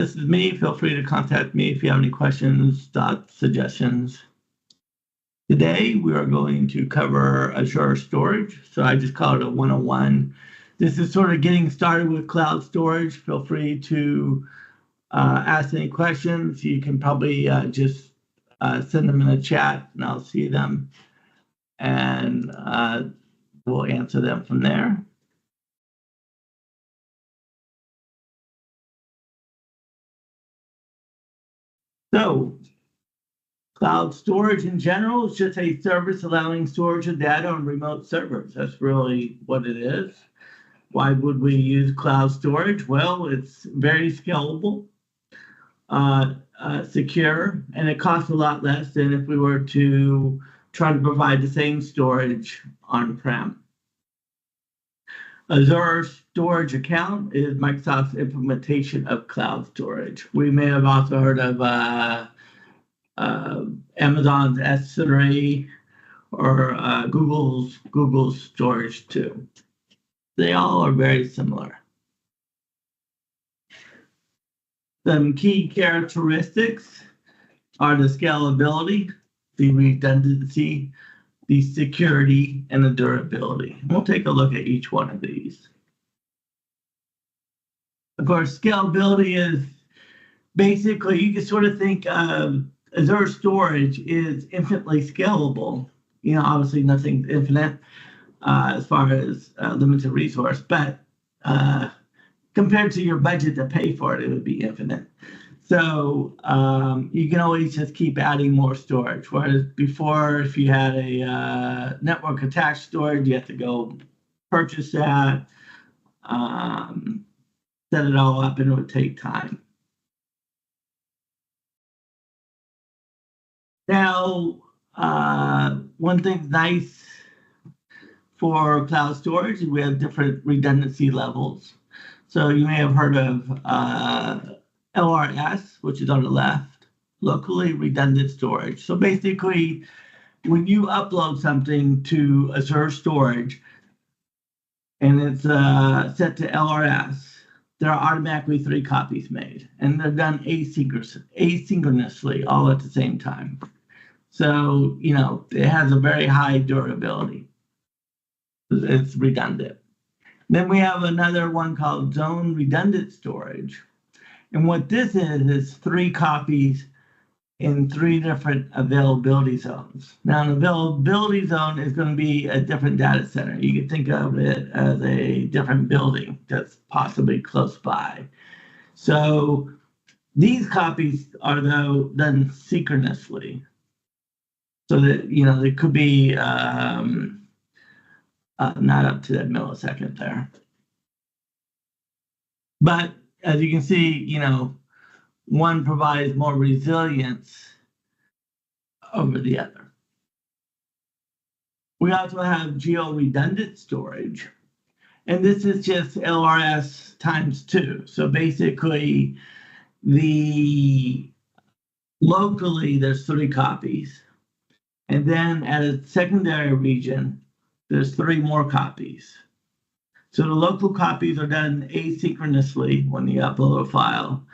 This is me. Feel free to contact me if you have any questions, thoughts, suggestions. Today, we are going to cover Azure storage. So I just call it a 101. This is sort of getting started with cloud storage. Feel free to ask any questions. You can probably just send them in the chat and I'll see them. And we'll answer them from there. So, cloud storage in general is just a service allowing storage of data on remote servers. That's really what it is. Why would we use cloud storage? Well, it's very scalable, secure, and it costs a lot less than if we were to try to provide the same storage on-prem. Azure Storage Account is Microsoft's implementation of cloud storage. We may have also heard of Amazon's S3 or Google's storage too. They all are very similar. Some key characteristics are the scalability, the redundancy, the security, and the durability. We'll take a look at each one of these. Of course, scalability is basically, you can sort of think of Azure storage is infinitely scalable. You know, obviously nothing's infinite as far as limited resource, but compared to your budget to pay for it, it would be infinite. So you can always just keep adding more storage. Whereas before, if you had a network attached storage, you have to go purchase that, set it all up, and it would take time. Now, one thing's nice for cloud storage is we have different redundancy levels. So you may have heard of LRS, which is on the left, locally redundant storage. So basically, when you upload something to Azure storage and it's set to LRS, there are automatically 3 copies made, and they're done asynchronously all at the same time. So, you know, it has a very high durability. It's redundant. Then we have another one called zone redundant storage. And what this is 3 copies in 3 different availability zones. Now, an availability zone is going to be a different data center. You can think of it as a different building that's possibly close by. So these copies are, though, done synchronously. So that, you know, they could be not up to that millisecond there. But as you can see, you know, one provides more resilience over the other. We also have geo-redundant storage, and this is just LRS times 2. So basically, locally there's 3 copies, and then at a secondary region, there's 3 more copies. So the local copies are done asynchronously when you upload a file,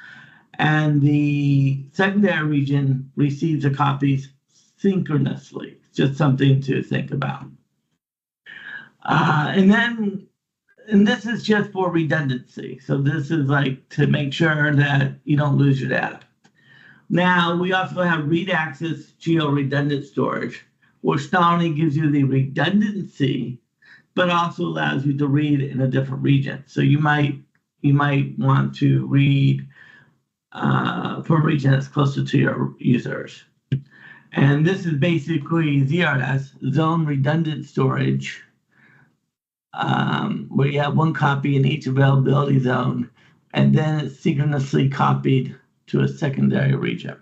and the secondary region receives the copies synchronously. It's just something to think about. And this is just for redundancy. So this is like to make sure that you don't lose your data. Now, we also have read access geo-redundant storage, which not only gives you the redundancy, but also allows you to read in a different region. So you might want to read from a region that's closer to your users. And this is basically ZRS, zone redundant storage, where you have 1 copy in each availability zone, and then it's synchronously copied to a secondary region.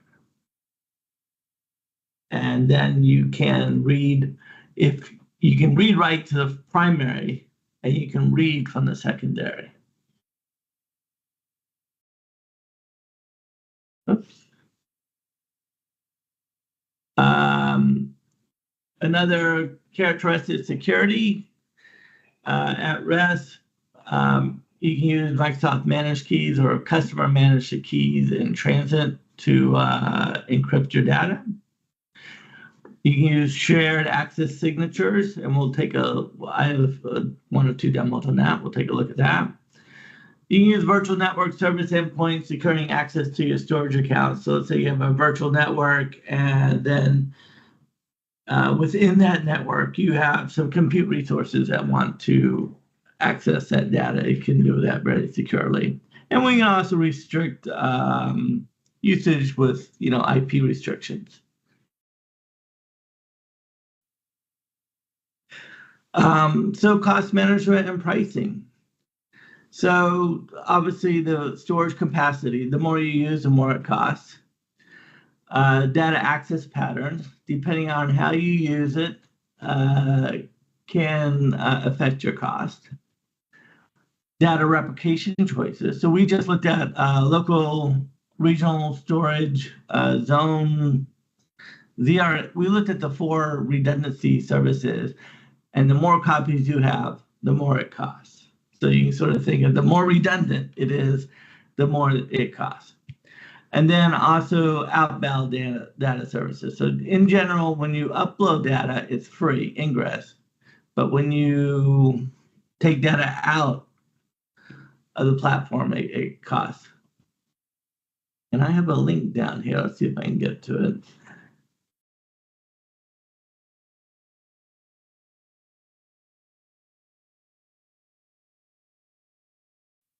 And then you can read, you can read right to the primary, and you can read from the secondary. Oops. Another characteristic, security at rest. You can use Microsoft managed keys or customer managed keys in transit to encrypt your data. You can use shared access signatures, and I have one or two demos on that. We'll take a look at that. You can use virtual network service endpoints securing access to your storage account. So let's say you have a virtual network, and then within that network, you have some compute resources that want to access that data. It can do that very securely. And we can also restrict usage with, IP restrictions. So cost management and pricing. So obviously the storage capacity, the more you use, the more it costs. Data access patterns, depending on how you use it, can affect your cost. Data replication choices. So we just looked at local, regional storage, zone, ZR. We looked at the 4 redundancy services, and the more copies you have, the more it costs. So you can sort of think of the more redundant it is, the more it costs. And then also outbound data services. So in general, when you upload data, it's free ingress. But when you take data out of the platform, it costs. And I have a link down here. Let's see if I can get to it.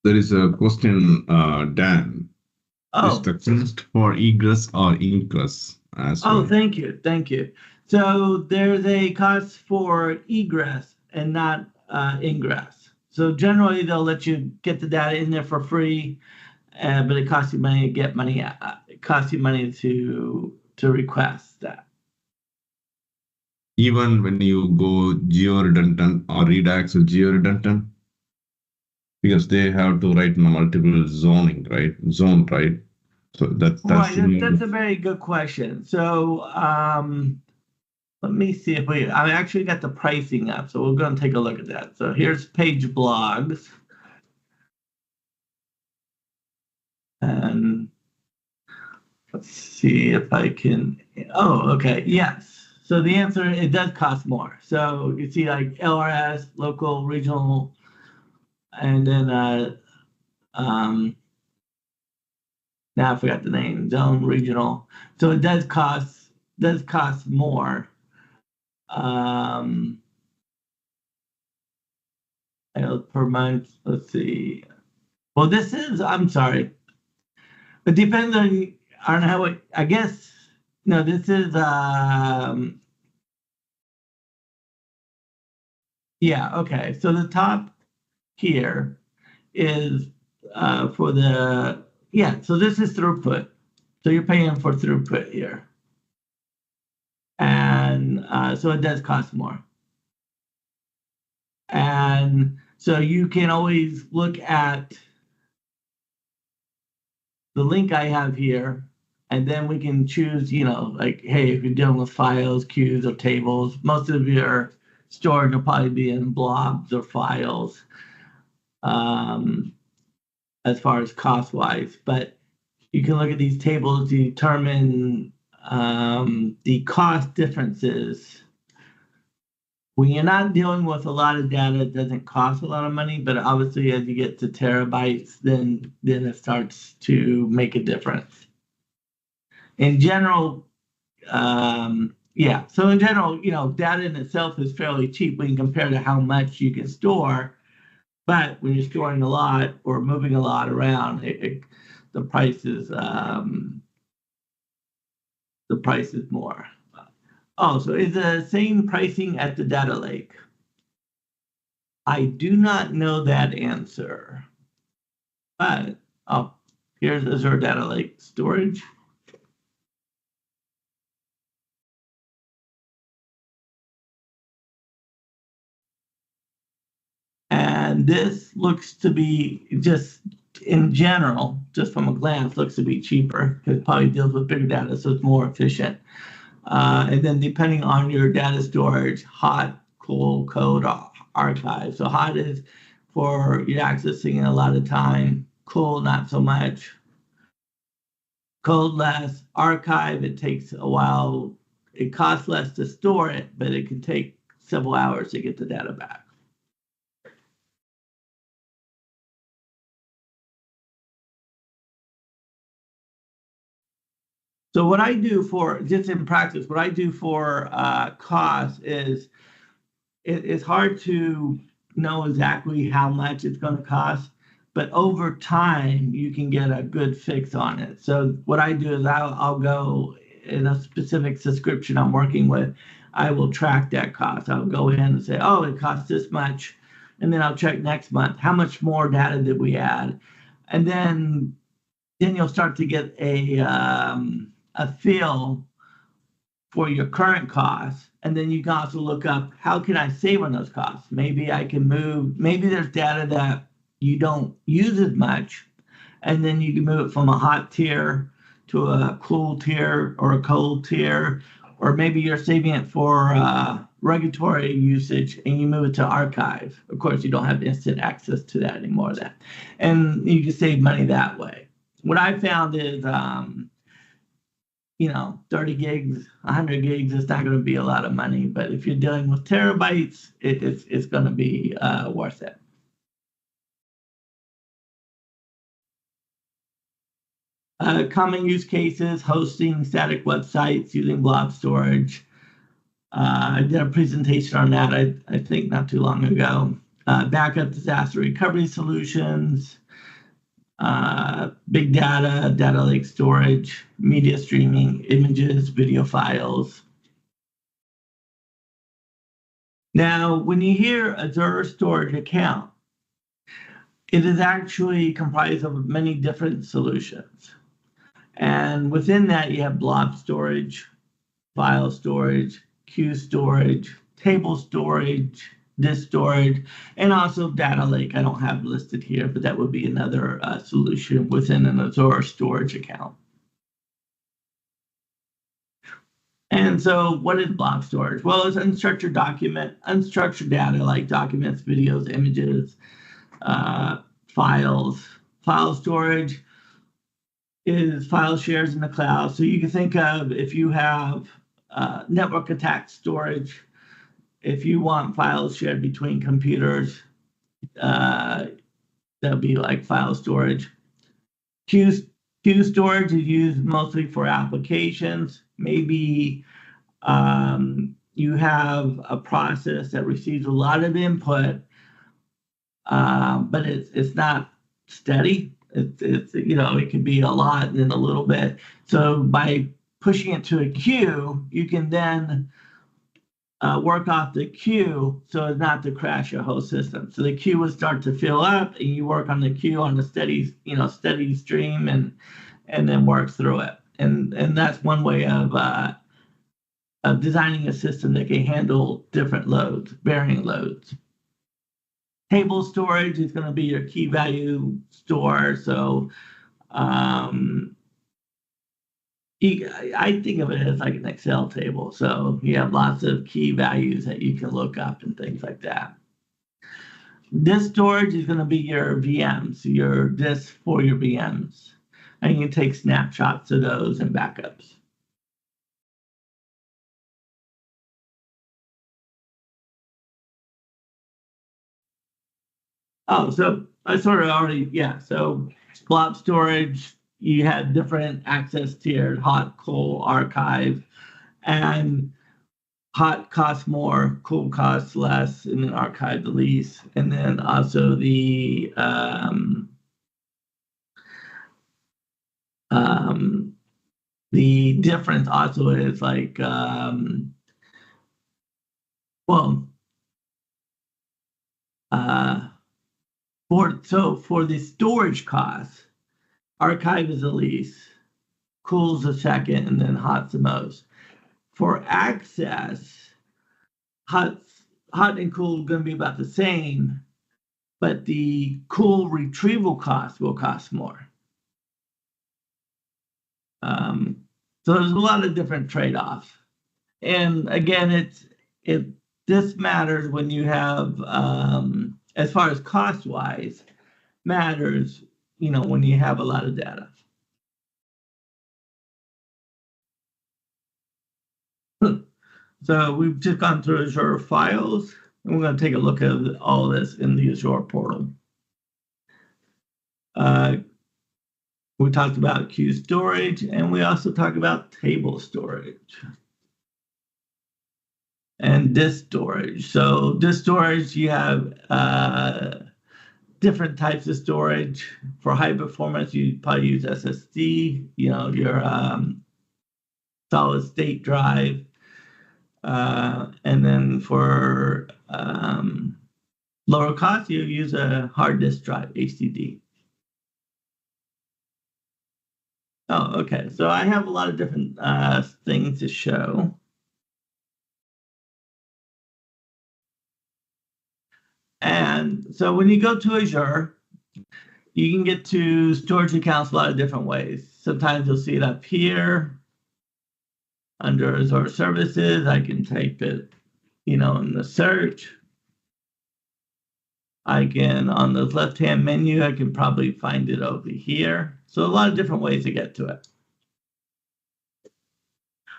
There is a question, Dan. Is the cost for egress or ingress as well? Thank you. So there's a cost for egress and not ingress. So generally they'll let you get the data in there for free, but it costs you money to get money out. It costs you money to request that. Even when you go geo-redundant or redax with geo-redundant, because they have to write multiple zone, right? So that's right. That's a very good question. So let me see if I actually got the pricing up, so we're going to take a look at that. So here's page blogs, and let's see if I can. Oh, okay. Yes. So the answer, it does cost more. So you see like LRS, local, regional, and then now I forgot the name, zone, regional. So it does cost more. Per month. Let's see. Well, I'm sorry. It depends on how it, I guess. No, this is yeah, okay. So the top here is for the so this is throughput. So you're paying for throughput here. And so it does cost more. And so you can always look at the link I have here, and then we can choose, like, hey, if you're dealing with files, queues, or tables, most of your storage will probably be in blobs or files as far as cost-wise. But you can look at these tables to determine the cost differences. When you're not dealing with a lot of data, it doesn't cost a lot of money, but obviously as you get to terabytes, then it starts to make a difference. In general, so in general, data in itself is fairly cheap when you compare to how much you can store. But when you're storing a lot or moving a lot around, the price is more. Oh, so is the same pricing at the data lake? I do not know that answer. But, here's Azure Data Lake storage. And this looks to be, just in general, just from a glance, looks to be cheaper because it probably deals with bigger data, so it's more efficient. And then depending on your data storage, hot, cold, code, archive. So hot is for your accessing a lot of time. Cool, not so much. Cold less. Archive, it takes a while. It costs less to store it, but it can take several hours to get the data back. So what I do for, just in practice, what I do for cost is it's hard to know exactly how much it's going to cost, but over time you can get a good fix on it. So what I do is I'll go in a specific subscription I'm working with, I will track that cost. I'll go in and say, oh, it costs this much. And then I'll check next month, how much more data did we add? And then you'll start to get a feel for your current costs. And then you can also look up, how can I save on those costs? Maybe I can move, maybe there's data that you don't use as much, and then you can move it from a hot tier to a cool tier or a cold tier, or maybe you're saving it for regulatory usage and you move it to archive. Of course, you don't have instant access to that anymore then. And you can save money that way. What I found is, 30 gigs, 100 gigs, it's not going to be a lot of money. But if you're dealing with terabytes, it's going to be worth it. Common use cases, hosting static websites using blob storage. I did a presentation on that, I think, not too long ago. Backup disaster recovery solutions, big data, data lake storage, media streaming, images, video files. Now, when you hear Azure storage account, it is actually comprised of many different solutions. And within that, you have blob storage, file storage, queue storage, table storage, disk storage, and also data lake. I don't have listed here, but that would be another solution within an Azure storage account. And so what is blob storage? Well, it's unstructured data like documents, videos, images, files. File storage is file shares in the cloud. So you can think of, if you have network attack storage, if you want files shared between computers, that'll be like file storage. Queue storage is used mostly for applications. Maybe you have a process that receives a lot of input, but it's not steady. It can be a lot and then a little bit. So by pushing it to a queue, you can then work off the queue so as not to crash your whole system. So the queue will start to fill up, and you work on the queue on a steady stream, and then work through it. And that's one way of designing a system that can handle different loads, varying loads. Table storage is going to be your key value store. So I think of it as like an Excel table. So you have lots of key values that you can look up and things like that. Disk storage is going to be your VMs, your disks for your VMs. And you can take snapshots of those and backups. Oh, so I sort of already, yeah. So blob storage, you had different access tiers, hot, cold, archive, and hot costs more, cool costs less, and then archive the least. And then also the difference also is like, for the storage costs, archive is the least, cool's the second, and then hot's the most. For access, hot and cool are going to be about the same, but the cool retrieval cost will cost more. So there's a lot of different trade-offs. And again, this matters when you have as far as cost-wise, matters, when you have a lot of data. So we've just gone through Azure files, and we're going to take a look at all this in the Azure portal. We talked about queue storage, and we also talked about table storage and disk storage. So disk storage, you have different types of storage. For high performance, you probably use SSD, your solid state drive. And then for lower cost, you use a hard disk drive, HDD. Oh, okay. So I have a lot of different things to show. And so when you go to Azure, you can get to storage accounts a lot of different ways. Sometimes you'll see it up here under Azure Services. I can type it, in the search. I can, on the left-hand menu, I can probably find it over here. So a lot of different ways to get to it.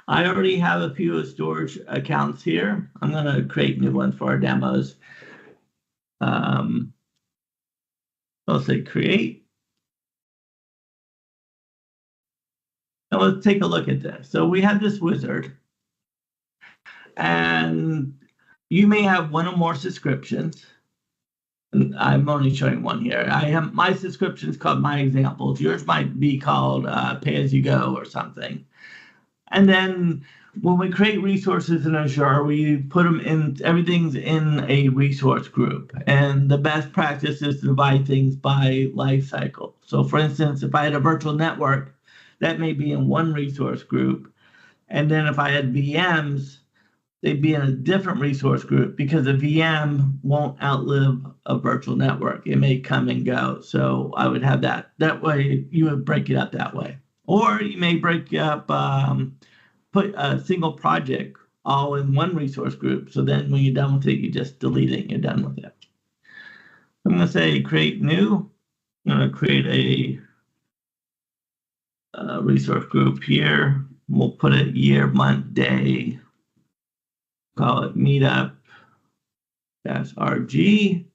I already have a few storage accounts here. I'm going to create new ones for our demos. I'll say create. And let's take a look at this. So we have this wizard. And you may have one or more subscriptions. And I'm only showing one here. I have my subscription is called My Examples. Yours might be called Pay As You Go or something. And then when we create resources in Azure, we put them in, everything's in a resource group. And the best practice is to divide things by life cycle. So for instance, if I had a virtual network, that may be in one resource group. And then if I had VMs, they'd be in a different resource group because a VM won't outlive a virtual network. It may come and go. So I would have that. That way, you would break it up that way. Or you may break up, put a single project all in one resource group. So then when you're done with it, you just delete it and you're done with it. I'm going to say create new. I'm going to create a resource group here. We'll put it year, month, day. Call it Meetup -RG.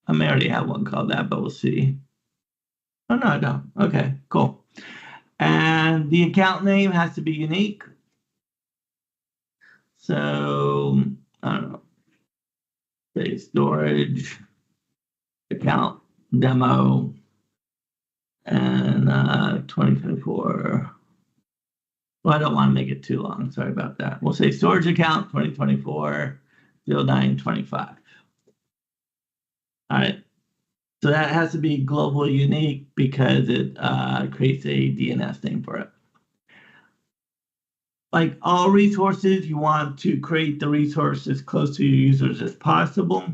I may already have one called that, but we'll see. Oh, no, I don't. Okay, cool. And the account name has to be unique. So, I don't know. Say storage, account, demo, and 2024. Well, I don't want to make it too long. Sorry about that. We'll say storage account 2024 0925. All right. So that has to be globally unique because it creates a DNS name for it. Like all resources, you want to create the resource as close to your users as possible.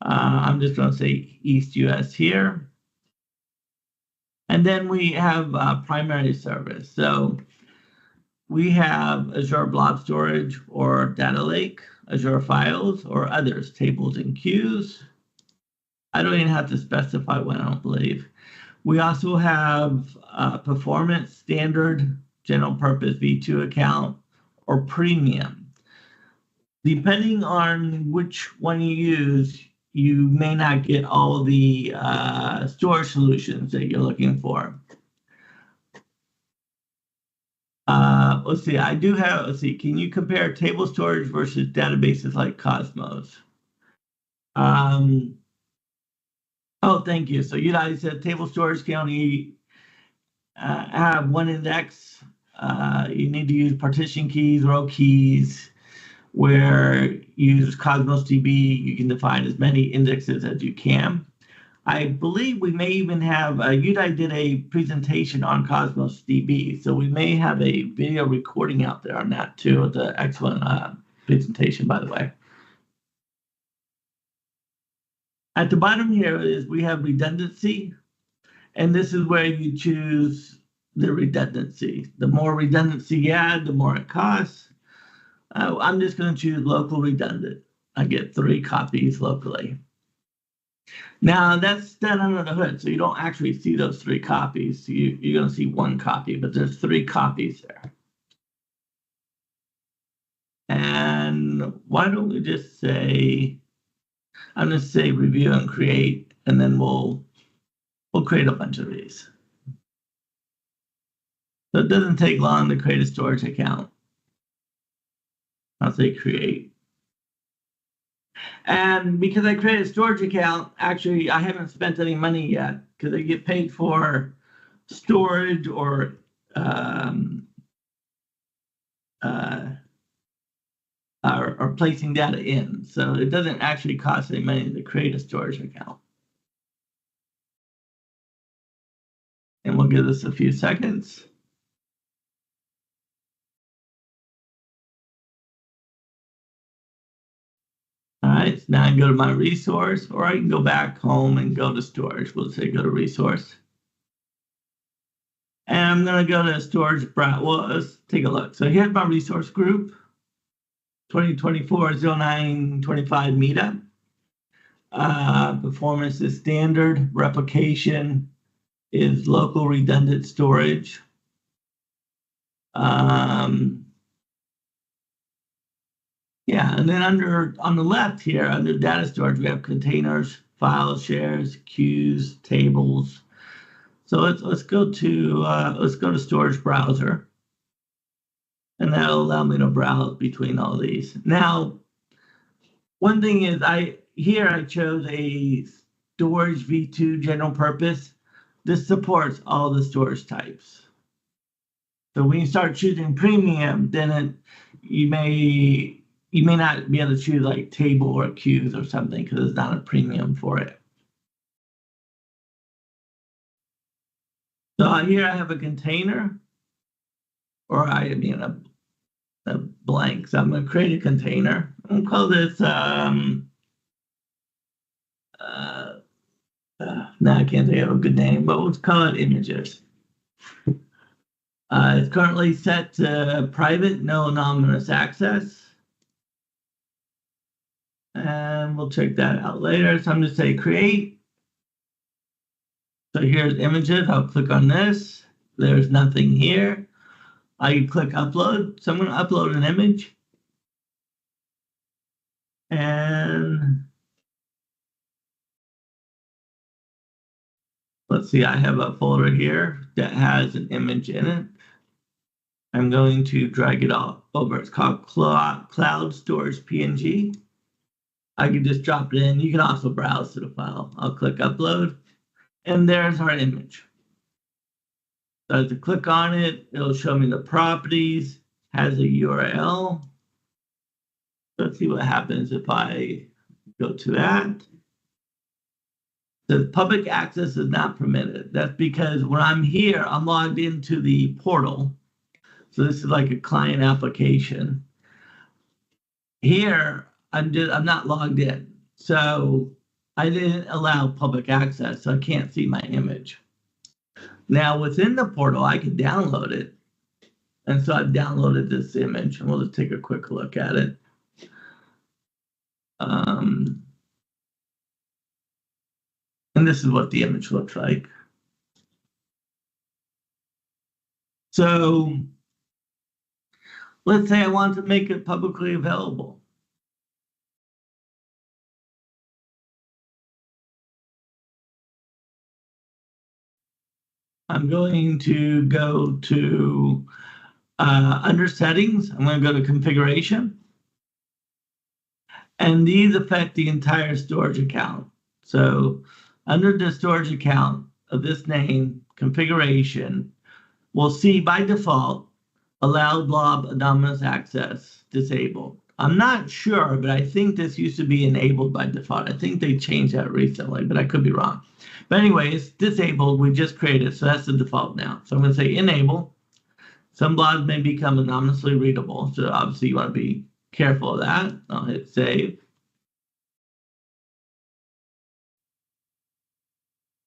I'm just going to say East US here. And then we have primary service. So we have Azure Blob Storage or Data Lake, Azure Files, or others, tables and queues. I don't even have to specify one, I don't believe. We also have Performance, Standard, General Purpose V2 account, or Premium. Depending on which one you use, you may not get all the storage solutions that you're looking for. Let's see, can you compare table storage versus databases like Cosmos? Oh, thank you. So you guys said table storage can only have one index. You need to use partition keys, row keys. Where you use Cosmos DB, you can define as many indexes as you can. I believe we may even have, Udai did a presentation on Cosmos DB, so we may have a video recording out there on that too. It's an excellent presentation, by the way. At the bottom here is we have redundancy, and this is where you choose the redundancy. The more redundancy you add, the more it costs. I'm just going to choose local redundant. I get 3 copies locally. Now that's done under the hood, so you don't actually see those 3 copies. You're going to see 1 copy, but there's 3 copies there. And why don't we just say, I'm going to say review and create, and then we'll create a bunch of these. So it doesn't take long to create a storage account. I'll say create. And because I created a storage account, actually, I haven't spent any money yet because I get paid for storage or placing data in. So it doesn't actually cost any money to create a storage account. And we'll give this a few seconds. All right, so now I can go to my resource, or I can go back home and go to storage. We'll say go to resource. And I'm going to go to storage browser. Well, let's take a look. So here's my resource group, 2024-09-25 Meetup. Performance is standard. Replication is local redundant storage. Yeah, and then on the left here, under data storage, we have containers, files, shares, queues, tables. So let's go to storage browser, and that'll allow me to browse between all these. Now, one thing is I chose a storage v2 general purpose. This supports all the storage types. So when you start choosing premium, then you may not be able to choose like table or queues or something because it's not a premium for it. So here I have a container, or a blank. So I'm going to create a container. I'm going to call this, now I can't think of a good name, but let's call it images. It's currently set to private, no anonymous access. And we'll check that out later. So I'm going to say create. So here's images. I'll click on this. There's nothing here. I can click upload. So I'm going to upload an image. And let's see, I have a folder here that has an image in it. I'm going to drag it all over. It's called Cloud Storage PNG. I can just drop it in. You can also browse to the file. I'll click upload, and there's our image. So I have to click on it. It'll show me the properties, has a URL. Let's see what happens if I go to that. The public access is not permitted. That's because when I'm here, I'm logged into the portal. So this is like a client application. Here, I'm not logged in. So I didn't allow public access, so I can't see my image. Now within the portal, I can download it. And so I've downloaded this image, and we'll just take a quick look at it. And this is what the image looks like. So let's say I want to make it publicly available. I'm going to go to under settings. I'm going to go to configuration. And these affect the entire storage account. So under the storage account of this name, configuration, we'll see by default, allow blob anonymous access disabled. I'm not sure, but I think this used to be enabled by default. I think they changed that recently, but I could be wrong. But anyways, disabled, we just created, so that's the default now. So I'm going to say enable. Some blobs may become anonymously readable, so obviously you want to be careful of that. I'll hit save.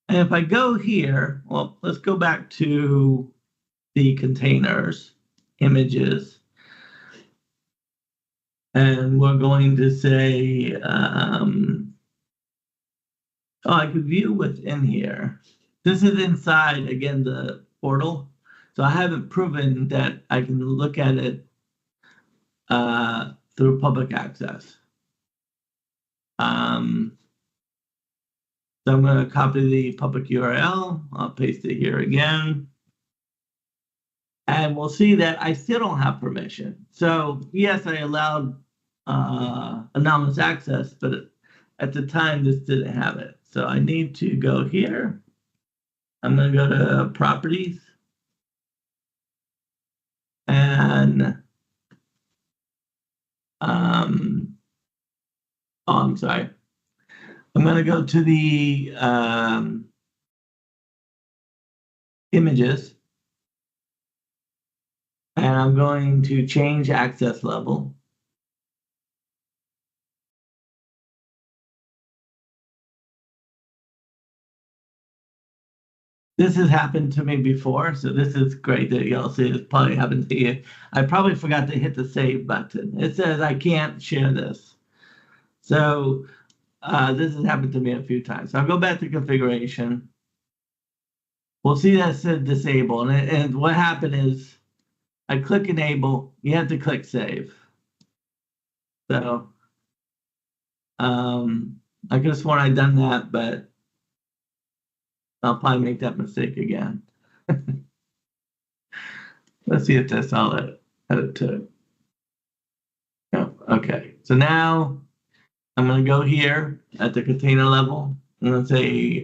And if I go here, well, let's go back to the containers, images. And we're going to say Oh, I could view within here. This is inside, again, the portal. So I haven't proven that I can look at it through public access. So I'm going to copy the public URL. I'll paste it here again. And we'll see that I still don't have permission. So yes, I allowed anonymous access, but at the time this didn't have it. So I need to go here. I'm going to go to properties. And I'm sorry. I'm going to go to the images. And I'm going to change access level. This has happened to me before, so this is great that y'all see this probably happened to you. I probably forgot to hit the save button. It says I can't share this. So this has happened to me a few times. So I'll go back to configuration. We'll see that it said disable. And what happened is I click enable, you have to click save. So I could have sworn I'd done that, but I'll probably make that mistake again. Let's see if that's all that it took. Oh, okay, so now I'm going to go here at the container level. I'm going to say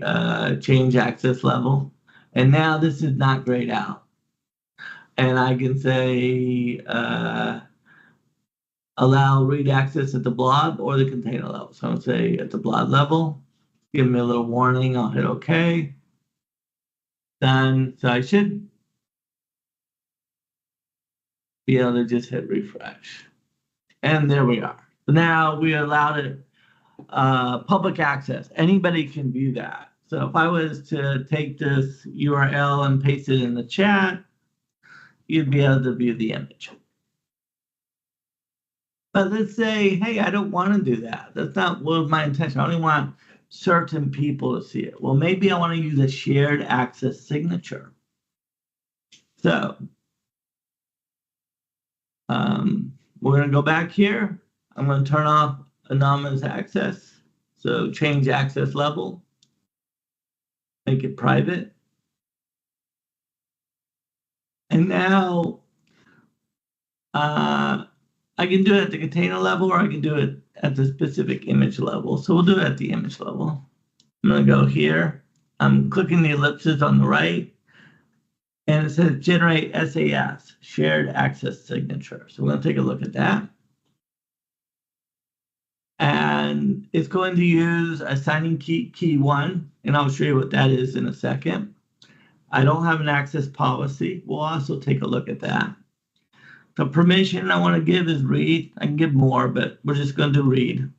change access level. And now this is not grayed out. And I can say allow read access at the blob or the container level. So I'm going to say at the blob level. Give me a little warning. I'll hit OK. Done. So I should be able to just hit refresh. And there we are. So now we allowed it public access. Anybody can view that. So if I was to take this URL and paste it in the chat, you'd be able to view the image. But let's say, hey, I don't want to do that. That's not what my intention. I only want certain people to see it. Well, maybe I want to use a shared access signature. So we're going to go back here. I'm going to turn off anonymous access. So change access level. Make it private. And now I can do it at the container level or I can do it at the specific image level. So we'll do it at the image level. I'm going to go here. I'm clicking the ellipses on the right. And it says generate SAS, shared access signature. So we're going to take a look at that. And it's going to use a signing key 1. And I'll show you what that is in a second. I don't have an access policy. We'll also take a look at that. The permission I want to give is read. I can give more, but we're just going to read.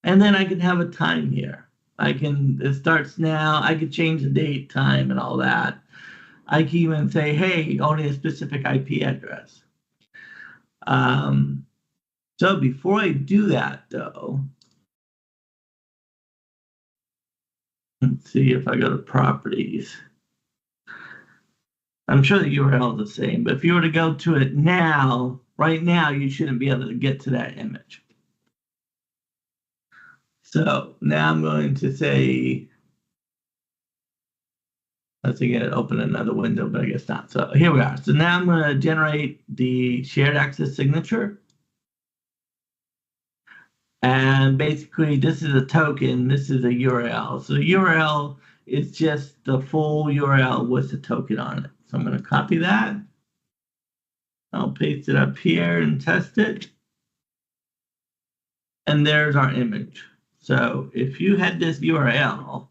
And then I can have a time here. It starts now. I could change the date, time, and all that. I can even say, hey, only a specific IP address. So before I do that, though, let's see if I go to properties. I'm sure the URL is the same, but if you were to go to it now, right now, you shouldn't be able to get to that image. So now I'm going to say, let's again open another window, but I guess not. So here we are. So now I'm going to generate the shared access signature. And basically, this is a token. This is a URL. So the URL is just the full URL with the token on it. So I'm going to copy that. I'll paste it up here and test it. And there's our image. So if you had this URL,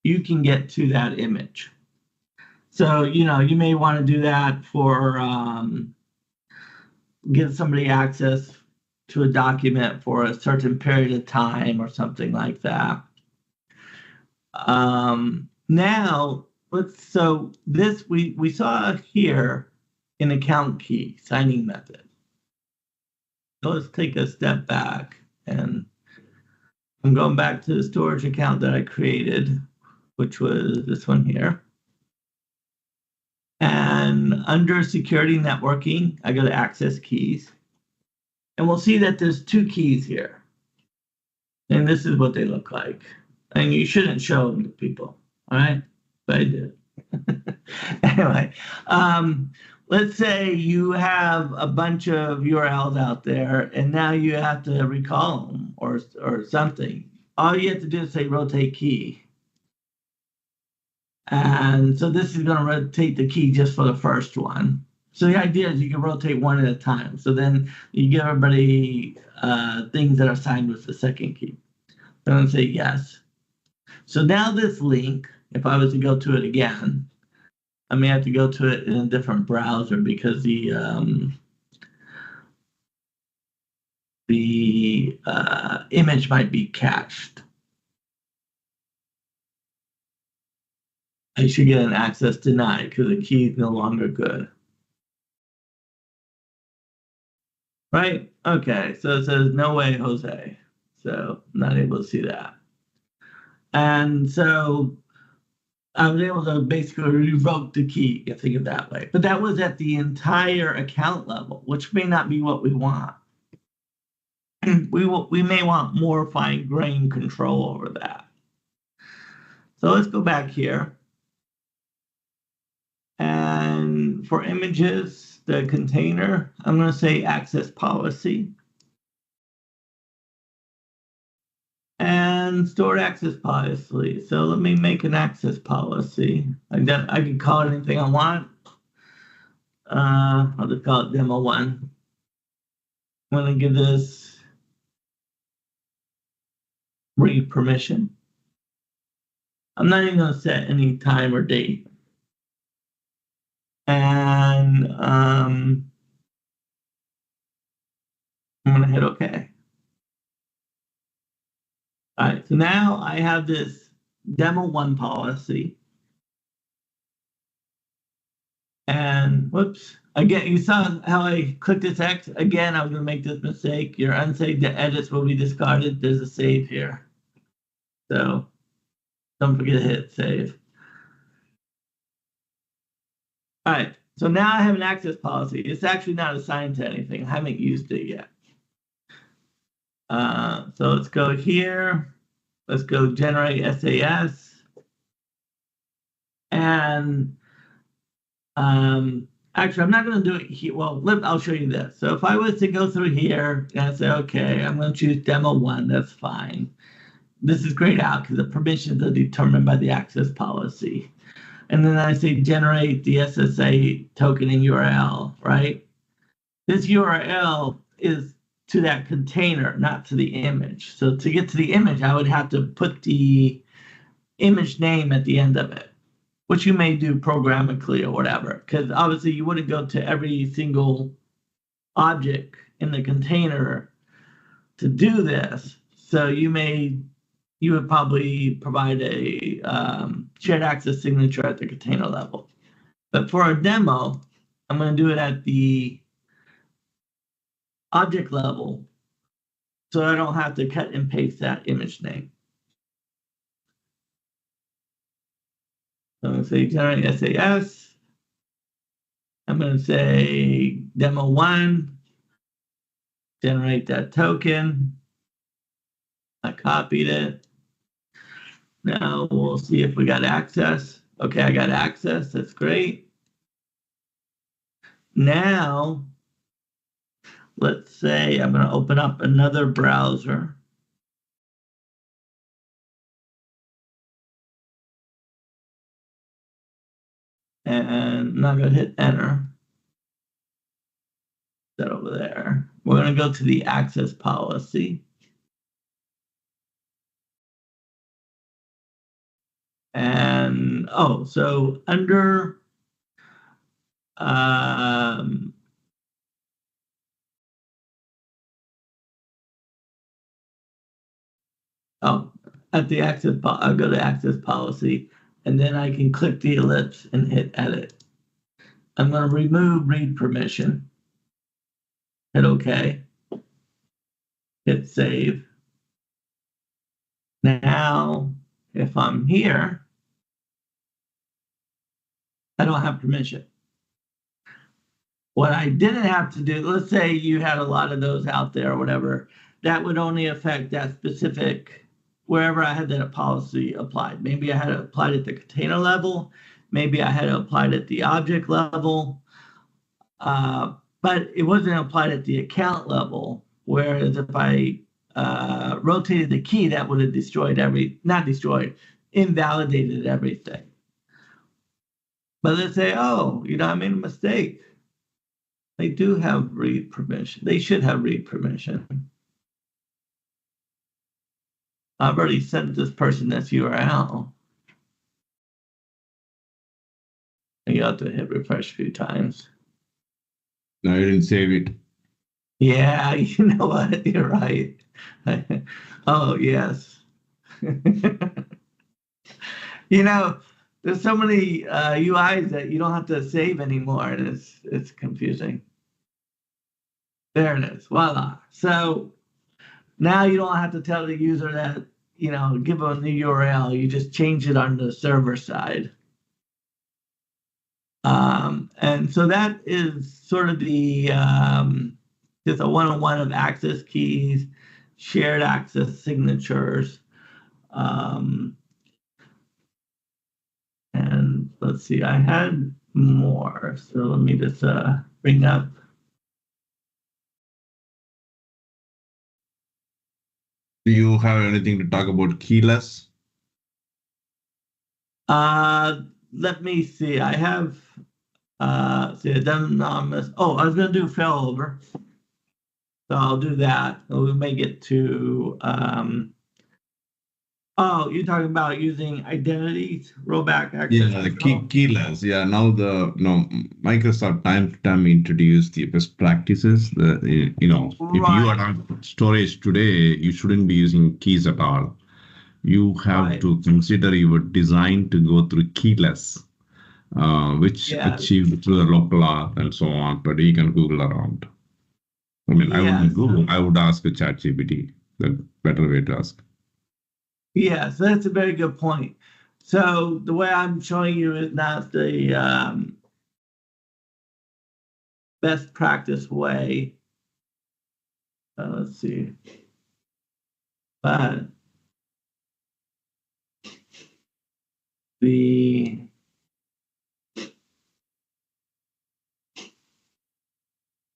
you can get to that image. So, you may want to do that for give somebody access to a document for a certain period of time or something like that. Now, this we saw here an account key signing method. So let's take a step back and I'm going back to the storage account that I created, which was this one here. And under security networking, I go to access keys. And we'll see that there's 2 keys here. And this is what they look like. And you shouldn't show them to people, all right? But I did. Anyway, let's say you have a bunch of URLs out there, and now you have to recall them or something. All you have to do is say rotate key. And so this is going to rotate the key just for the first one. So the idea is you can rotate one at a time. So then you give everybody things that are assigned with the second key. I'm going to say yes. So now this link, if I was to go to it again, I may have to go to it in a different browser because the image might be cached. I should get an access denied because the key is no longer good. Right? Okay, so it says no way, Jose. So I'm not able to see that. And so I was able to basically revoke the key, if you think of it that way. But that was at the entire account level, which may not be what we want. We may want more fine-grained control over that. So let's go back here. And for images, the container, I'm going to say access policy. And stored access policy. So let me make an access policy. I can call it anything I want. I'll just call it demo 1. I'm going to give this read permission. I'm not even going to set any time or date. And I'm going to hit OK. All right, so now I have this demo 1 policy. And whoops, again, you saw how I clicked this X? Again, I was going to make this mistake. Your unsaved edits will be discarded. There's a save here. So don't forget to hit save. All right, so now I have an access policy. It's actually not assigned to anything. I haven't used it yet. So let's go here. Let's go generate SAS. And actually, I'm not going to do it here. Well, I'll show you this. So if I was to go through here and say, okay, I'm going to choose demo 1, that's fine. This is grayed out because the permissions are determined by the access policy. And then I say generate the SSA token in URL, right? This URL is to that container, not to the image. So to get to the image, I would have to put the image name at the end of it, which you may do programmatically or whatever, because obviously you wouldn't go to every single object in the container to do this. So you would probably provide a shared access signature at the container level. But for a demo, I'm going to do it at the object level so I don't have to cut and paste that image name. So I'm going to say generate SAS. I'm going to say demo 1, generate that token. I copied it. Now we'll see if we got access. Okay, I got access. That's great. Now, let's say I'm going to open up another browser. And I'm not going to hit enter. That over there. We're going to go to the access policy. And, so under at the access, I'll go to access policy, and then I can click the ellipse and hit edit. I'm going to remove read permission. Hit OK. Hit save. Now, if I'm here, I don't have permission. What I didn't have to do, let's say you had a lot of those out there or whatever, that would only affect that specific, wherever I had that policy applied. Maybe I had it applied at the container level, maybe I had it applied at the object level, but it wasn't applied at the account level. Whereas if I rotated the key, that would have not destroyed, invalidated everything. But let's say, oh, I made a mistake. They do have read permission. They should have read permission. I've already sent this person this URL. And you have to hit refresh a few times. No, you didn't save it. Yeah, you know what? You're right. Oh, yes. There's so many UIs that you don't have to save anymore, and it's confusing. There it is. Voila. So now you don't have to tell the user that, give them a new URL. You just change it on the server side. And so that is sort of the just a one-on-one of access keys, shared access signatures. And let's see, I had more. So let me just bring up. Do you have anything to talk about keyless? Let me see. I have anonymous. Oh, I was going to do failover. So I'll do that. We may get to. Oh, you're talking about using identities, rollback access. Yeah, keyless. Yeah, now Microsoft time to time introduce the best practices. If you adopt storage today, you shouldn't be using keys at all. You have to consider your design to go through keyless, which achieved through the local auth and so on. But you can Google around. I mean, I wouldn't Google. I would ask a ChatGPT. The better way to ask. Yes, that's a very good point. So the way I'm showing you is not the best practice way. Let's see. But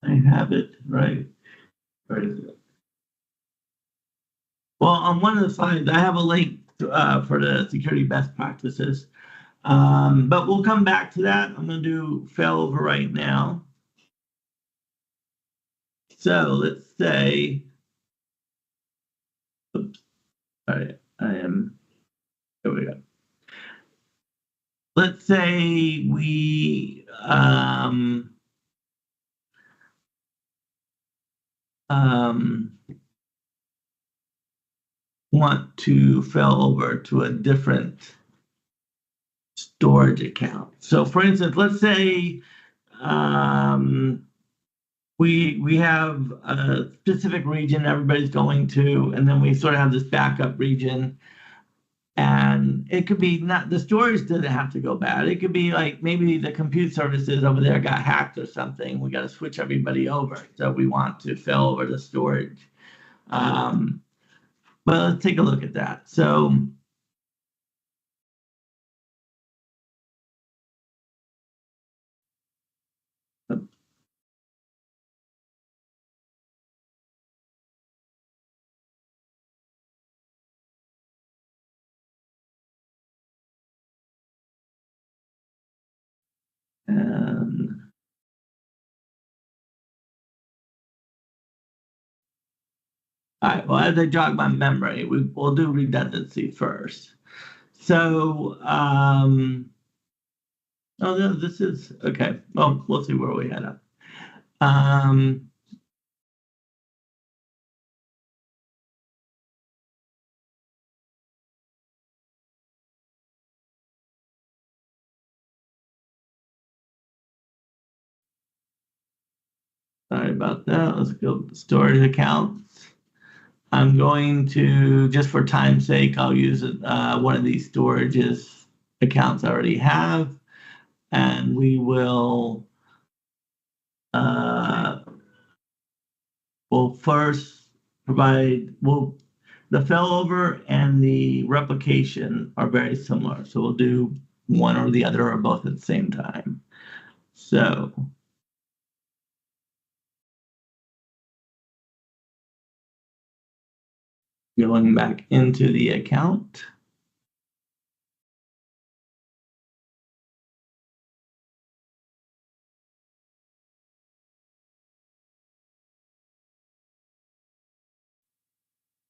I have it right. Where is it? Well, on one of the slides, I have a link for the security best practices. But we'll come back to that. I'm going to do failover right now. So let's say, oops, all right, here we go. Let's say we want to fail over to a different storage account. So for instance, let's say we have a specific region everybody's going to, and then we sort of have this backup region. And it could be not the storage doesn't have to go bad. It could be like maybe the compute services over there got hacked or something. We got to switch everybody over. So we want to fail over the storage. But let's take a look at that. So all right, well, as I jog my memory, we'll do redundancy first. So, oh, no, this is, okay. Well, we'll see where we head up. Sorry about that. Let's go to storage accounts. I'm going to, just for time's sake, I'll use one of these storages accounts I already have, and we will we'll first provide, the failover and the replication are very similar. So we'll do one or the other or both at the same time. So going back into the account.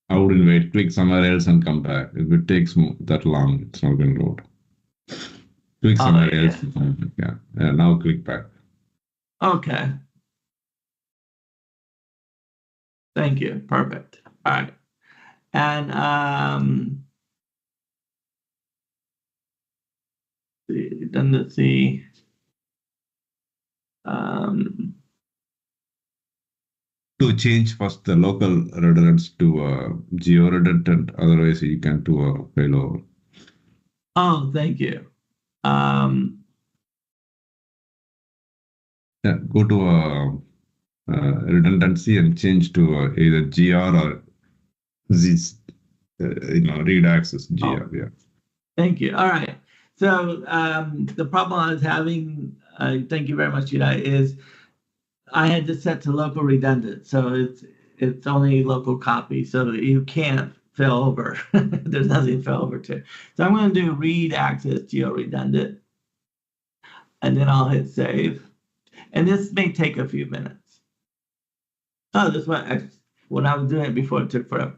I wouldn't wait. Click somewhere else and come back. If it takes that long, it's not going to load. Click somewhere else. Yeah. Now click back. Okay. Thank you. Perfect. All right. And redundancy. To change first the local redundants to geo redundant, otherwise you can do a failover. Oh, thank you. Yeah, go to redundancy and change to either GR or Z, read access GR. Oh, yeah. Thank you. All right. So the problem I was having, thank you very much, Yudai, is I had to set to local redundant. So it's only local copy. So you can't fail over. There's nothing to fail over to. So I'm going to do read access geo redundant. And then I'll hit save. And this may take a few minutes. Oh, this one, when I was doing it before, it took forever.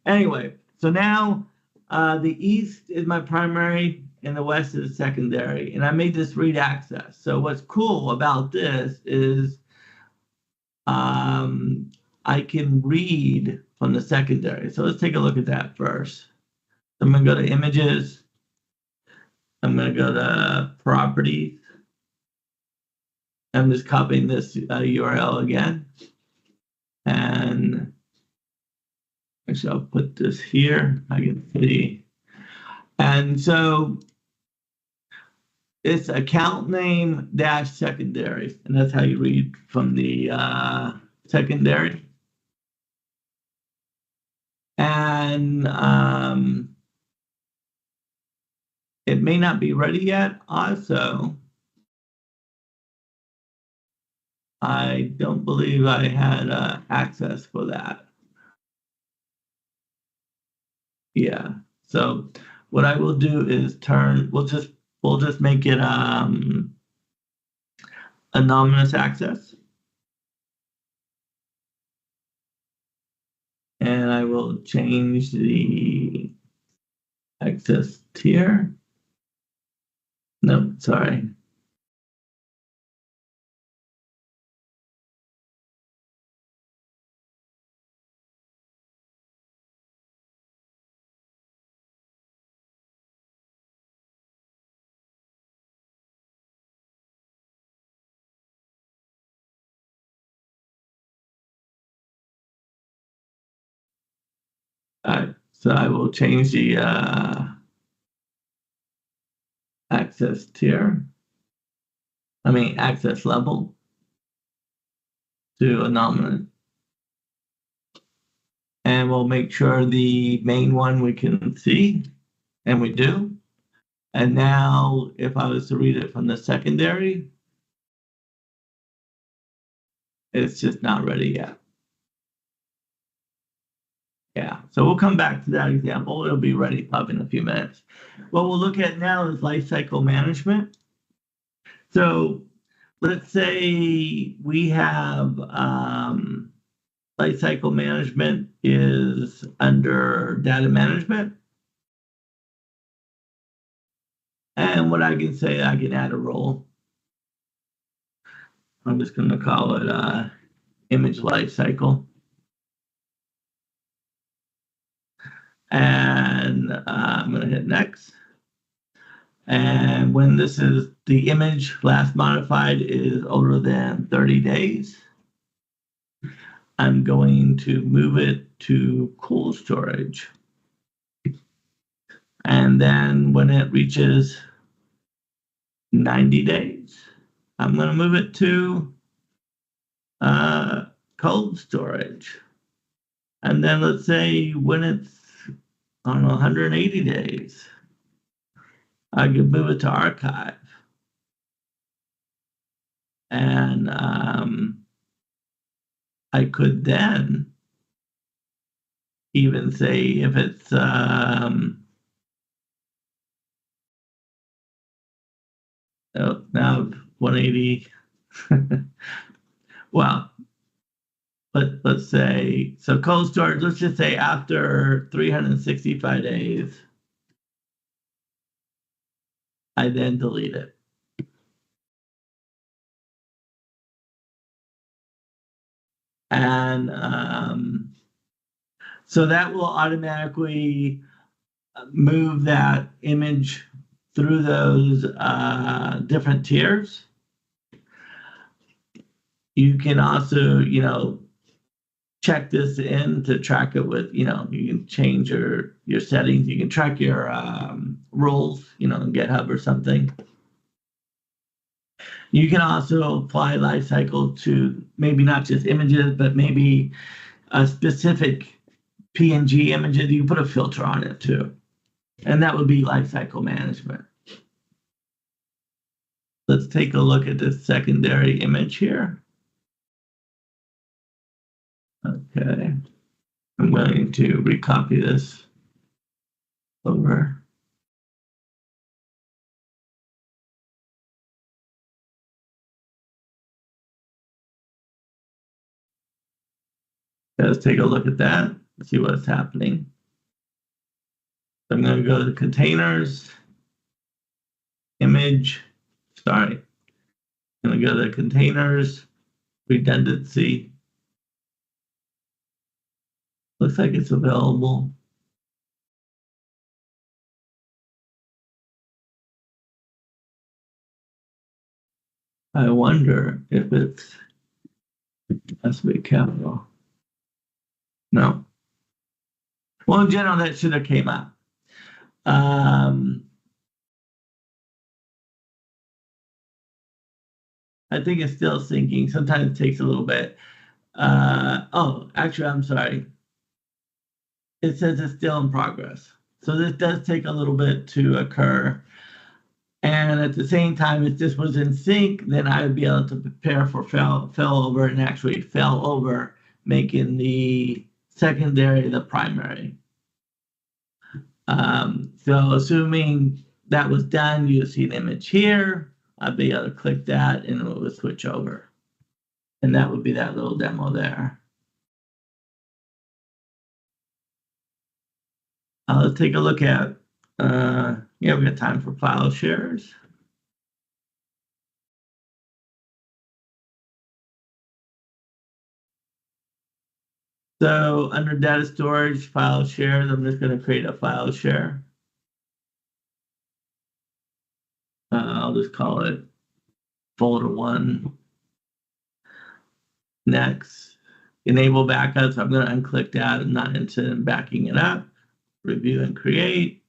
Anyway, so now the east is my primary and the west is secondary. And I made this read access. So what's cool about this is I can read from the secondary. So let's take a look at that first. I'm going to go to images. I'm going to go to properties. I'm just copying this URL again. And actually, I'll put this here. I can see. And so it's account name dash secondary. And that's how you read from the secondary. And it may not be ready yet. Also, I don't believe I had access for that. Yeah. So what I will do is we'll just make it anonymous access. And I will change the access tier. No, sorry. All right, so I will change the access tier. Access level to anonymous. And we'll make sure the main one we can see, and we do. And now if I was to read it from the secondary, it's just not ready yet. Yeah, so we'll come back to that example. It'll be ready probably in a few minutes. What we'll look at now is lifecycle management. So let's say we have lifecycle management is under data management. And what I can say, I can add a role. I'm just going to call it image lifecycle. And I'm going to hit next. And when this is the image last modified is older than 30 days, I'm going to move it to cold storage. And then when it reaches 90 days, I'm going to move it to cold storage. And then let's say when it's, I don't know, 180 days, I could move it to archive. And I could then even say if it's now 180. Well, let's say, so cold storage, let's just say after 365 days, I then delete it. And so that will automatically move that image through those different tiers. You can also, check this in to track it with, you can change your settings. You can track your roles, in GitHub or something. You can also apply lifecycle to maybe not just images, but maybe a specific PNG images. You can put a filter on it too. And that would be lifecycle management. Let's take a look at this secondary image here. Okay. I'm going to recopy this over. Let's take a look at that, see what's happening. So I'm going to go to containers, image, sorry. I'm going to go to containers, redundancy. Looks like it's available. I wonder if it's has to be capital. No. Well, in general, that should have came up. I think it's still syncing. Sometimes it takes a little bit. Actually, I'm sorry. It says it's still in progress. So this does take a little bit to occur. And at the same time, if this was in sync, then I would be able to prepare for failover and actually fail over, making the secondary the primary. So assuming that was done, you see an image here. I'd be able to click that and it would switch over. And that would be that little demo there. Let's take a look at, we got time for file shares. So under data storage, file shares, I'm just going to create a file share. I'll just call it folder 1. Next, enable backups. I'm going to unclick that. I'm not interested in backing it up. Review and create.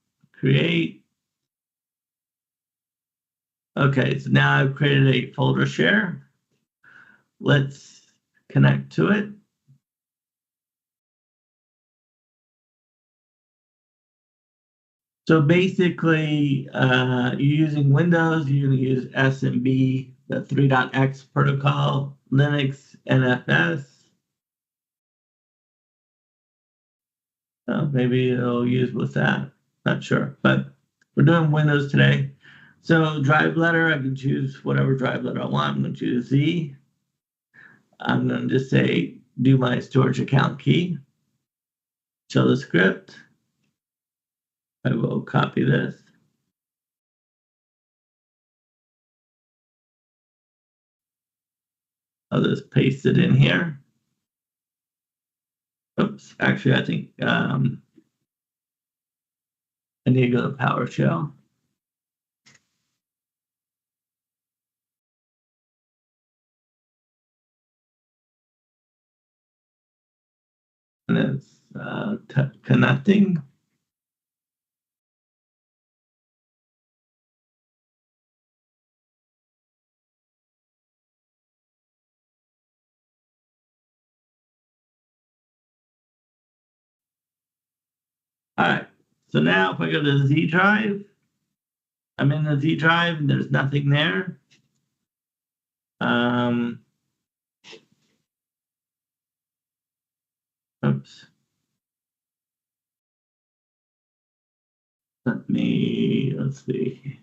Okay, so now I've created a folder share. Let's connect to it. So basically, you're using Windows, you're going to use SMB, the 3.x protocol, Linux, NFS. Maybe it'll use with that. Not sure, but we're doing Windows today. So drive letter, I can choose whatever drive letter I want. I'm going to choose Z. I'm going to just say, do my storage account key. Show the script. I will copy this. I'll just paste it in here. Oops, actually, I think I need to go to PowerShell. and it's connecting. All right, so now if I go to the Z drive, I'm in the Z drive and there's nothing there. Oops. Let's see.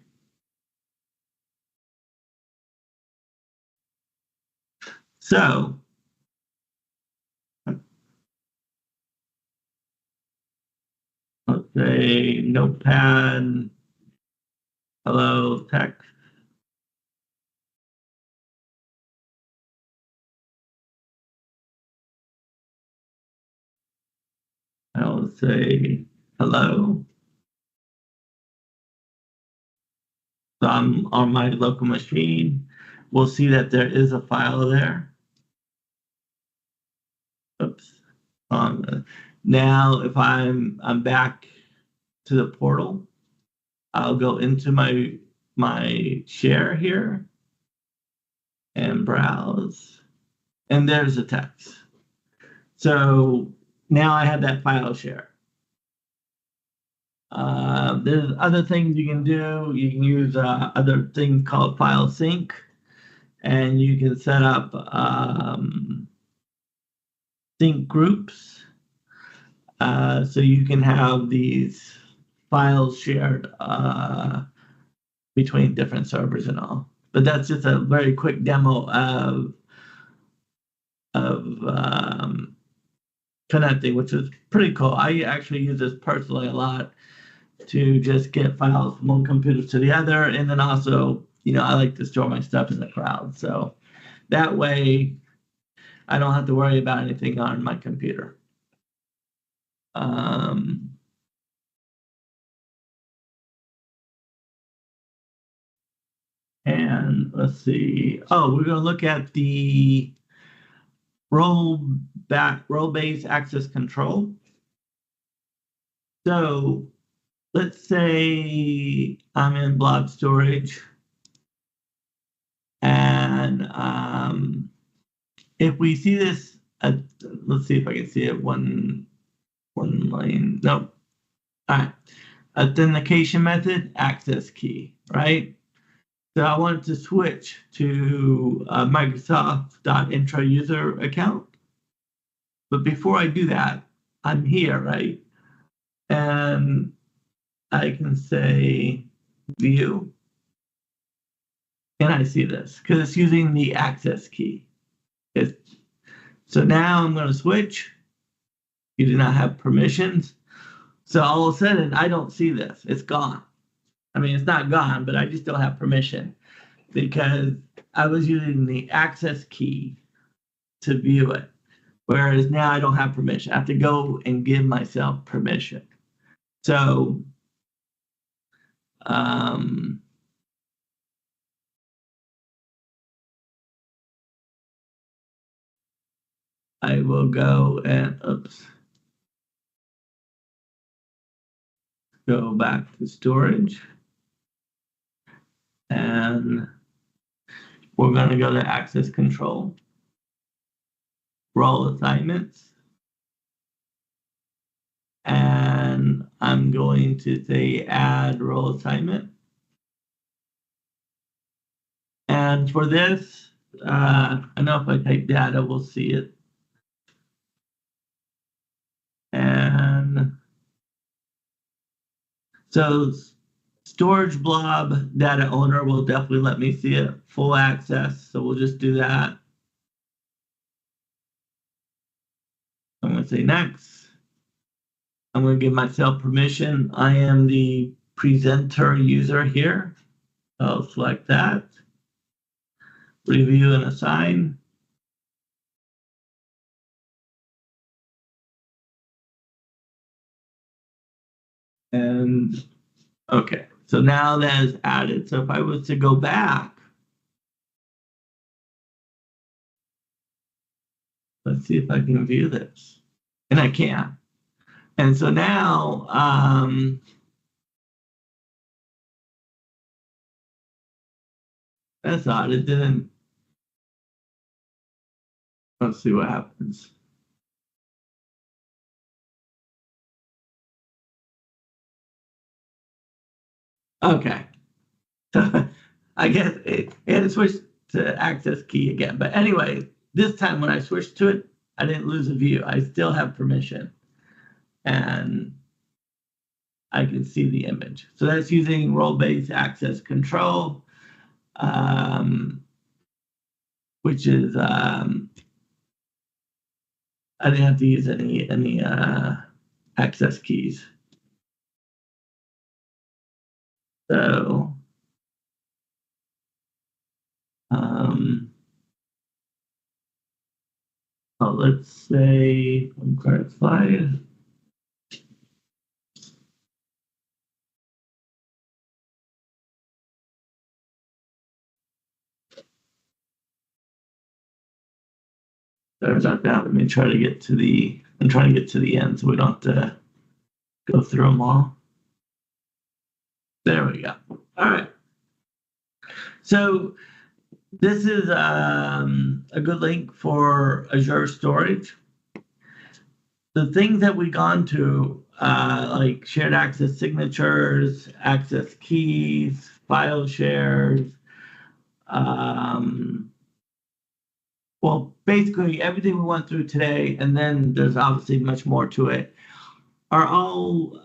So, let's say notepad, hello, text. I'll say hello. So I'm on my local machine. We'll see that there is a file there. Oops. Now, if I'm back to the portal, I'll go into my share here and browse, and there's the text. So now I have that file share. There's other things you can do. You can use other things called file sync, and you can set up sync groups. So you can have these files shared between different servers and all. But that's just a very quick demo of connecting, which is pretty cool. I actually use this personally a lot to just get files from one computer to the other, and then also, I like to store my stuff in the cloud. So that way, I don't have to worry about anything on my computer. And let's see. Oh, we're going to look at the role-based access control. So let's say I'm in blob storage, and if we see this, let's see if I can see it one line. Nope. All right. Authentication method, access key, right? So I wanted to switch to a Microsoft.intro user account. But before I do that, I'm here, right? And I can say view. And I see this because it's using the access key. So now I'm going to switch. You do not have permissions. So all of a sudden, I don't see this. It's gone. I mean, it's not gone, but I just don't have permission because I was using the access key to view it. Whereas now I don't have permission. I have to go and give myself permission. So I will go and go back to storage. And we're going to go to access control, role assignments. And I'm going to say add role assignment. And for this, I know if I type data, we'll see it. And so storage blob data owner will definitely let me see it, full access. So we'll just do that. I'm going to say next. I'm going to give myself permission. I am the presenter user here. I'll select that. Review and assign. And okay, so now that is added. So if I was to go back, let's see if I can view this. and I can't. And so now, that's odd. It didn't. Let's see what happens. Okay. I guess it had to switch to access key again. But anyway, this time when I switched to it, I didn't lose a view. I still have permission and I can see the image. So that's using role-based access control, which is I didn't have to use any access keys. So let's say current slide. Sorry about that. Let me try to get to the. I'm trying to get to the end so we don't have to go through them all. There we go. All right. So this is a good link for Azure Storage. The things that we've gone to, like shared access signatures, access keys, file shares, well, basically everything we went through today, and then there's obviously much more to it, are all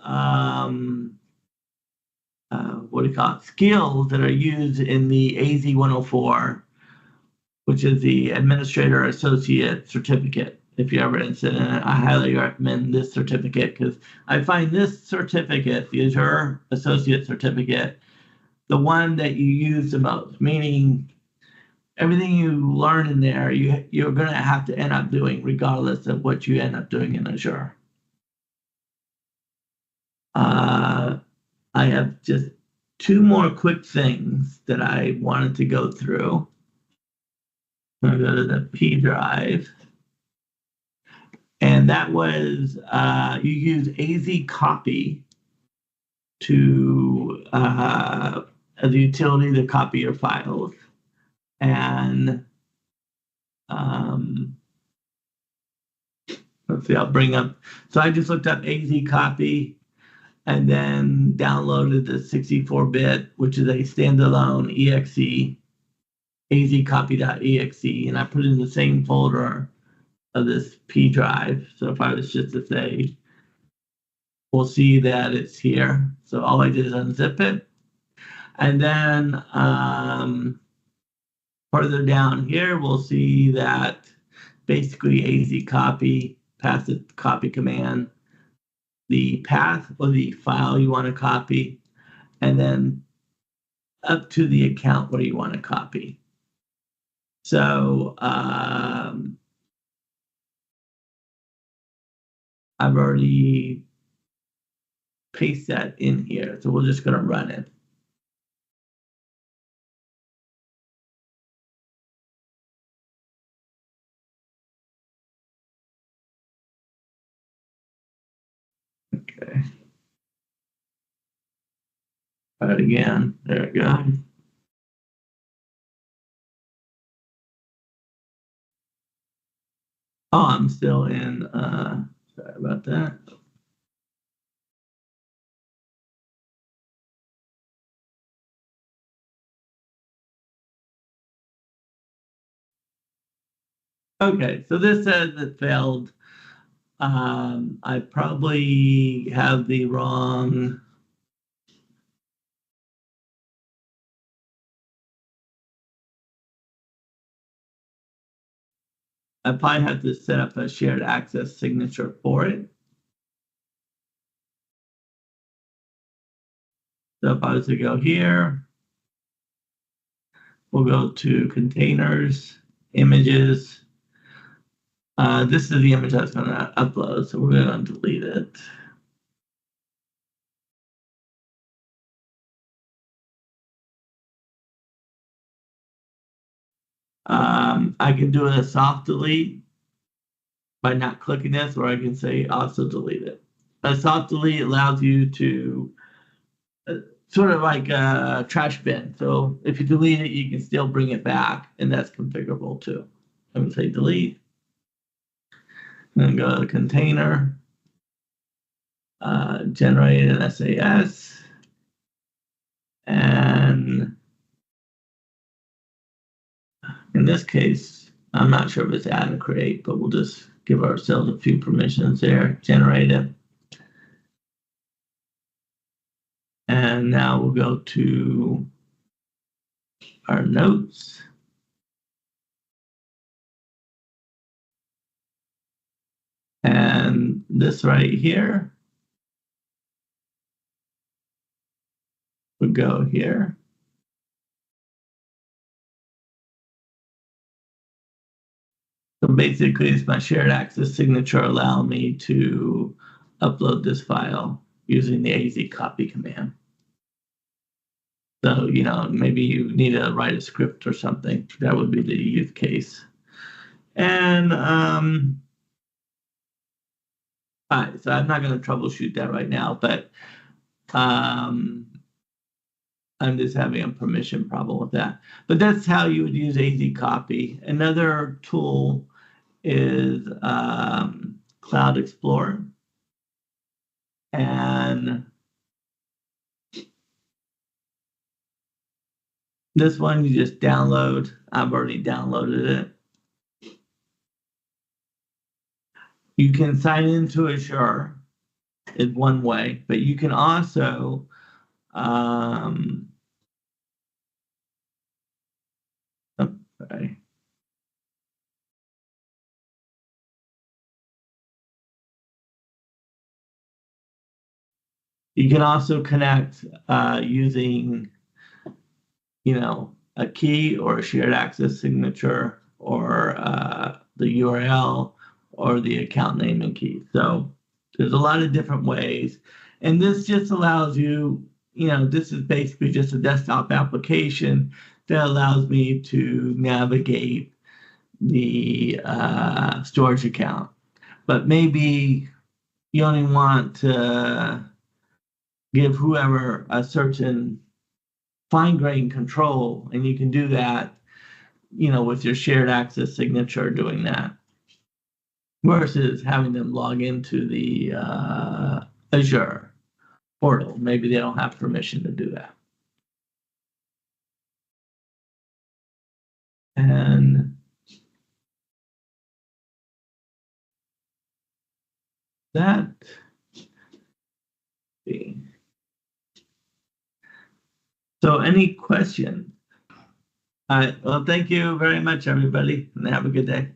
what do you call it? Skills that are used in the AZ 104, which is the Administrator Associate Certificate. If you're ever interested in it, I highly recommend this certificate because I find this certificate, the Azure Associate Certificate, the one that you use the most, meaning everything you learn in there, you're going to have to end up doing regardless of what you end up doing in Azure. I have just two more quick things that I wanted to go through. I'm going to go to the P drive. And that was you use AZ copy to as a utility to copy your files. And let's see, I'll bring up. So I just looked up AZ copy and then downloaded the 64-bit, which is a standalone exe, azcopy.exe, and I put it in the same folder of this P drive. So if I was just to say, we'll see that it's here. So all I did is unzip it. And then further down here, we'll see that basically AZ copy, pass the copy command, the path or the file you want to copy, and then up to the account where you want to copy. So I've already pasted that in here. So we're just going to run it. Okay. Try it again. There we go. Oh, I'm still in. Sorry about that. Okay, so this says it failed. I probably have the wrong. I probably have to set up a shared access signature for it. So if I was to go here, we'll go to containers, images. This is the image I was going to upload, so we're going to delete it. I can do a soft delete, by not clicking this, or I can say also delete it. A soft delete allows you to sort of like a trash bin. So if you delete it, you can still bring it back, and that's configurable too. I'm going to say delete. Then go to container, generate an SAS, and in this case, I'm not sure if it's add and create, but we'll just give ourselves a few permissions there, generate it. And now we'll go to our notes. And this right here would go here. So basically, it's my shared access signature allow me to upload this file using the AZ copy command. So, maybe you need to write a script or something. That would be the use case. And all right, so I'm not going to troubleshoot that right now, but I'm just having a permission problem with that. But that's how you would use AZ copy. Another tool is Cloud Explorer. And this one you just download. I've already downloaded it. You can sign into Azure in one way, but you can also sorry. You can also connect using, a key or a shared access signature or the URL or the account name and key. So there's a lot of different ways. And this just allows you, this is basically just a desktop application that allows me to navigate the storage account. But maybe you only want to give whoever a certain fine-grained control, and you can do that, with your shared access signature doing that, versus having them log into the Azure portal. Maybe they don't have permission to do that. And that. So any questions? All right. Well, thank you very much, everybody, and have a good day.